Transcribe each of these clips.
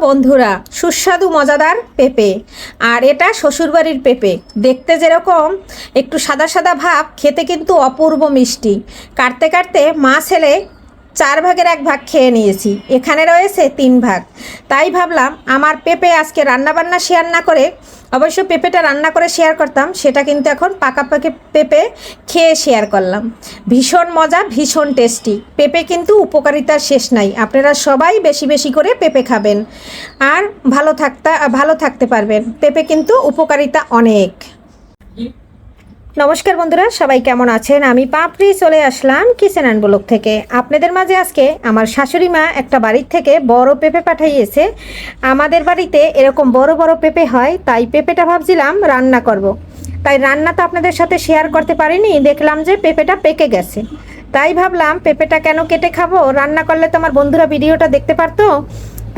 বন্ধুরা, সুস্বাদু মজাদার পেঁপে। আর এটা শ্বশুরবাড়ির পেঁপে। দেখতে যেরকম একটু সাদা সাদা ভাব, খেতে কিন্তু অপূর্ব মিষ্টি। কাটতে কাটতে মা ছেলে 4 ভাগের 1 ভাগ খেয়ে নিয়েছি, এখানে রয়েছে 3 ভাগ। তাই ভাবলাম আমার পেঁপে আজকে রান্নাবান্না শেয়ার না করে, অবশ্য পেঁপেটা রান্না করে শেয়ার করতাম, সেটা কিন্তু এখন পাকা পাকে পেঁপে খেয়ে শেয়ার করলাম। ভীষণ মজা, ভীষণ টেস্টি। পেঁপে কিন্তু উপকারিতার শেষ নাই। আপনারা সবাই বেশি বেশি করে পেঁপে খাবেন আর ভালো থাকতে পারবেন। পেঁপে কিন্তু উপকারিতা অনেক। নমস্কার বন্ধুরা, সবাই কেমন আছেন? আমি পাপড়ি চলে আসলাম কিচেন অ্যান্ড ব্লগ থেকে। আপনাদের মাঝে আজকে আমার শাশুড়ি মা একটা বাড়ির থেকে বড় পেঁপে পাঠিয়েছে। আমাদের বাড়িতে এরকম বড় বড় পেঁপে হয়, তাই পেঁপেটা ভাবছিলাম রান্না করব। তাই রান্না তো আপনাদের সাথে শেয়ার করতে পারিনি, দেখলাম যে পেঁপেটা পেকে গেছে। তাই ভাবলাম পেঁপেটা কেন কেটে খাবো, রান্না করলে তো আমার বন্ধুরা ভিডিওটা দেখতে পারতো।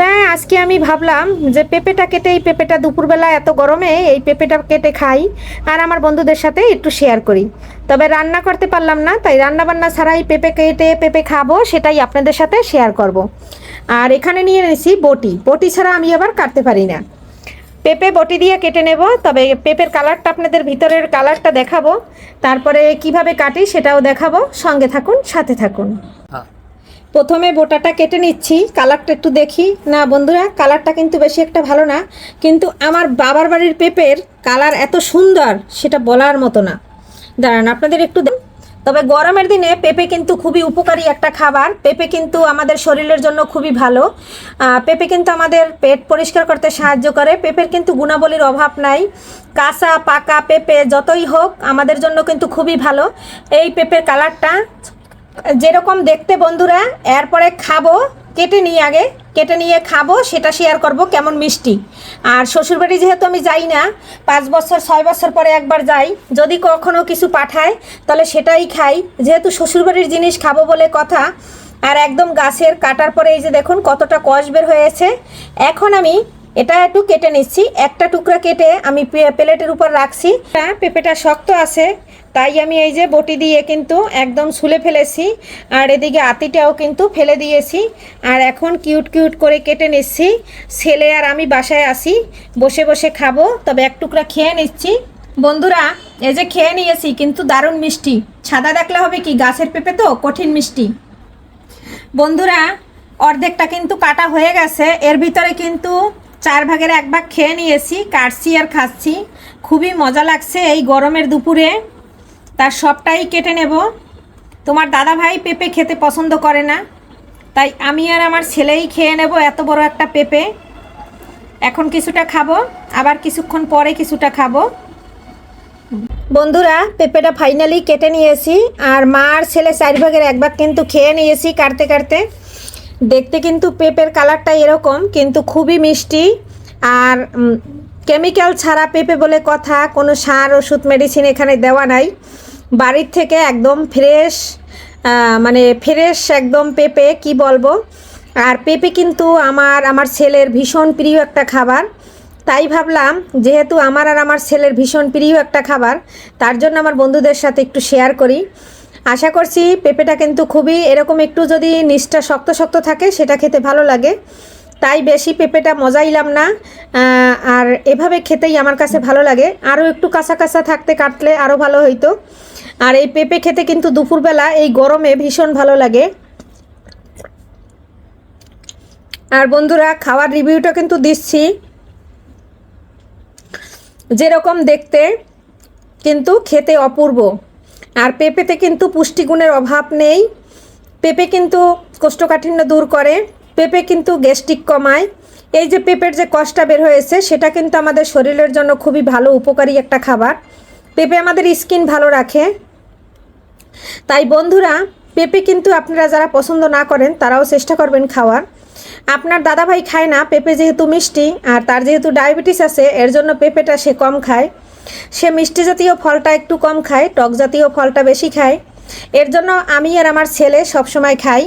তাই আজকে আমি ভাবলাম যে পেঁপেটা কেটে, এই পেঁপেটা দুপুরবেলা এত গরমে এই পেঁপেটা কেটে খাই আর আমার বন্ধুদের সাথে একটু শেয়ার করি। তবে রান্না করতে পারলাম না, তাই রান্নাবান্না ছাড়াই পেঁপে কেটে পেঁপে খাবো, সেটাই আপনাদের সাথে শেয়ার করব। আর এখানে নিয়ে নিয়েছি বটি ছাড়া আমি আবার কাটতে পারি না। পেঁপে বটি দিয়ে কেটে নেব, তবে পেঁপের কালারটা আপনাদের ভিতরের কালারটা দেখাবো, তারপরে কিভাবে কাটি সেটাও দেখাবো। সঙ্গে থাকুন, সাথে থাকুন। প্রথমে বোটাটা কেটে নিচ্ছি। কালারটা একটু দেখি। না বন্ধুরা, কালারটা কিন্তু বেশি একটা ভালো না, কিন্তু আমার বাবার বাড়ির পেঁপের কালার এত সুন্দর সেটা বলার মতো না। দাঁড়ান আপনাদের একটু। তবে গরমের দিনে পেঁপে কিন্তু খুবই উপকারী একটা খাবার। পেঁপে কিন্তু আমাদের শরীরের জন্য খুবই ভালো। পেঁপে কিন্তু আমাদের পেট পরিষ্কার করতে সাহায্য করে। পেঁপের কিন্তু গুণাবলীর অভাব নাই। কাঁচা পাকা পেঁপে যতই হোক আমাদের জন্য কিন্তু খুবই ভালো। এই পেঁপের কালারটা যেরকম দেখতে বন্ধুরা, এরপরে খাবো, কেটে নিয়ে খাবো, সেটা শেয়ার করব কেমন মিষ্টি। আর শ্বশুরবাড়ি যেহেতু আমি যাই না, 5 বছর 6 বছর পরে একবার যাই, যদি কখনো কিছু পাঠায় তাহলে সেটাই খাই, যেহেতু শ্বশুরবাড়ির জিনিস খাবো বলে কথা। আর একদম গাছের, কাটার পরে এই যে দেখুন কতটা কষ বের হয়েছে। এখন আমি এটা একটু কেটে নিচ্ছি। একটা টুকরা কেটে আমি প্লেটের উপর রাখছি। পেঁপেটা শক্ত আছে, তাই আমি এই যে বটি দিয়ে কিন্তু একদম ছুলে ফেলেছি, আর এদিকে আতিটাও কিন্তু ফেলে দিয়েছি। আর এখন কিউট কিউট করে কেটে নিচ্ছি। ছেলে আর আমি বাসায় আসি, বসে বসে খাবো। তবে এক টুকরা খেয়ে নিচ্ছি বন্ধুরা। এই যে খেয়ে নিয়েছি, কিন্তু দারুণ মিষ্টি। সাদা দেখলে হবে কি, গাছের পেঁপে তো কঠিন মিষ্টি। বন্ধুরা, অর্ধেকটা কিন্তু কাটা হয়ে গেছে, এর ভিতরে কিন্তু 4 ভাগের 1 ভাগ খেয়ে নিয়েছি, কাটছি আর খাচ্ছি। খুবই মজা লাগছে এই গরমের দুপুরে। তার সবটাই কেটে নেব। তোমার দাদা ভাই পেঁপে খেতে পছন্দ করে না, তাই আমি আর আমার ছেলেই খেয়ে নেব এত বড় একটা পেঁপে। এখন কিছুটা খাবো, আবার কিছুক্ষণ পরে কিছুটা খাবো। বন্ধুরা, পেঁপেটা ফাইনালি কেটে নিয়েছি, আর মা আর ছেলে 4 ভাগের 1 ভাগ কিন্তু খেয়ে নিয়েছি কাটতে কাটতে। দেখতে কিন্তু পেঁপের কালারটা এরকম, কিন্তু খুবই মিষ্টি। আর কেমিক্যাল ছাড়া পেঁপে বলে কথা, কোনো সার ওষুধ মেডিসিন এখানে দেওয়া নাই। বাড়ির থেকে একদম ফ্রেশ, মানে ফ্রেশ একদম পেঁপে, কি বলবো। আর পেঁপে কিন্তু আমার ছেলের ভীষণ প্রিয় একটা খাবার। তাই ভাবলাম যেহেতু আমার আর আমার ছেলের ভীষণ প্রিয় একটা খাবার, তার জন্য আমার বন্ধুদের সাথে একটু শেয়ার করি। আশা করছি পেঁপেটা কিন্তু খুবই এরকম একটু যদি নিচটা শক্ত শক্ত থাকে সেটা খেতে ভালো লাগে। তাই বেশি পেঁপেটা মজাইলাম না, আর এভাবে খেতেই আমার কাছে ভালো লাগে। আরও একটু কাঁচা কাঁচা থাকতে কাটলে আরও ভালো হইতো। আর এই পেঁপে খেতে কিন্তু দুপুরবেলা এই গরমে ভীষণ ভালো লাগে। আর বন্ধুরা, খাওয়ার রিভিউটা কিন্তু দিচ্ছি। যেরকম দেখতে কিন্তু খেতে অপূর্ব। আর পেঁপেতে কিন্তু পুষ্টিগুণের অভাব নেই। পেঁপে কিন্তু কোষ্ঠকাঠিন্য দূর করে, পেঁপে কিন্তু গ্যাস্ট্রিক কমায়। এই যে পেঁপের যে কষটা বের হয়েছে, সেটা কিন্তু আমাদের শরীরের জন্য খুবই ভালো, উপকারী একটা খাবার। পেঁপে আমাদের স্কিন ভালো রাখে। তাই বন্ধুরা, পেঁপে কিন্তু আপনারা যারা পছন্দ না করেন তারাও চেষ্টা করবেন খাওয়ার। আপনার দাদাভাই খায় না পেঁপে, যেহেতু মিষ্টি, আর তার যেহেতু ডায়াবেটিস আছে, এর জন্য পেঁপেটা সে কম খায়। সে মিষ্টি জাতীয় ফলটা একটু কম খায়, টক জাতীয় ফলটা বেশি খায়। এর জন্য আমি আর আমার ছেলে সবসময় খাই।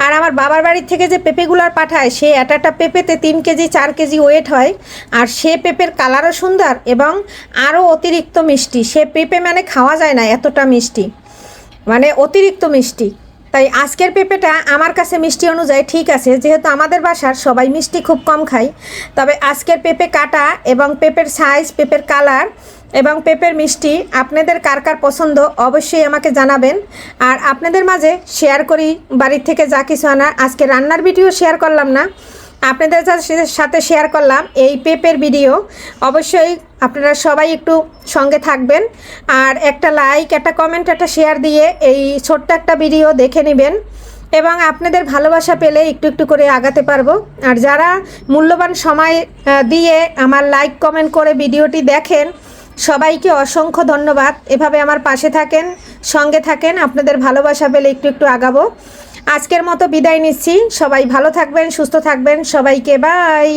আর আমার বাবার বাড়ির থেকে যে পেঁপেগুলার পাঠায়, সে একটা পেঁপেতে 3 কেজি 4 কেজি ওয়েট হয়। আর সে পেঁপের কালারও সুন্দর এবং আরও অতিরিক্ত মিষ্টি। সে পেঁপে মানে খাওয়া যায় না, এতটা মিষ্টি, মানে অতিরিক্ত মিষ্টি। তাই আজকের পেঁপেটা আমার কাছে মিষ্টি অনুযায়ী ঠিক আছে, যেহেতু আমাদের বাসার সবাই মিষ্টি খুব কম খায়। তবে আজকের পেঁপে কাটা এবং পেঁপের সাইজ, পেঁপের কালার এবং পেঁপের মিষ্টি আপনাদের কার কার পছন্দ অবশ্যই আমাকে জানাবেন। আর আপনাদের মাঝে শেয়ার করি বাড়ির থেকে যা কিছু আনা। আজকে রান্নার ভিডিও শেয়ার করলাম না, আপনাদের সাথে শেয়ার করলাম এই পেঁপের ভিডিও। অবশ্যই আপনারা সবাই একটু সঙ্গে থাকবেন, আর একটা লাইক, একটা কমেন্ট, একটা শেয়ার দিয়ে এই ছোট্ট একটা ভিডিও দেখে নেবেন, এবং আপনাদের ভালোবাসা পেলে একটু একটু করে আগাতে পারবো। আর যারা মূল্যবান সময় দিয়ে আমার লাইক কমেন্ট করে ভিডিওটি দেখেন, সবাইকে অসংখ্য ধন্যবাদ। এভাবে আমার পাশে থাকেন, সঙ্গে থাকেন, আপনাদের ভালোবাসা পেলে একটু একটু আগাবো। আজকের মতো বিদায় নিচ্ছি। সবাই ভালো থাকবেন, সুস্থ থাকবেন। সবাইকে বাই।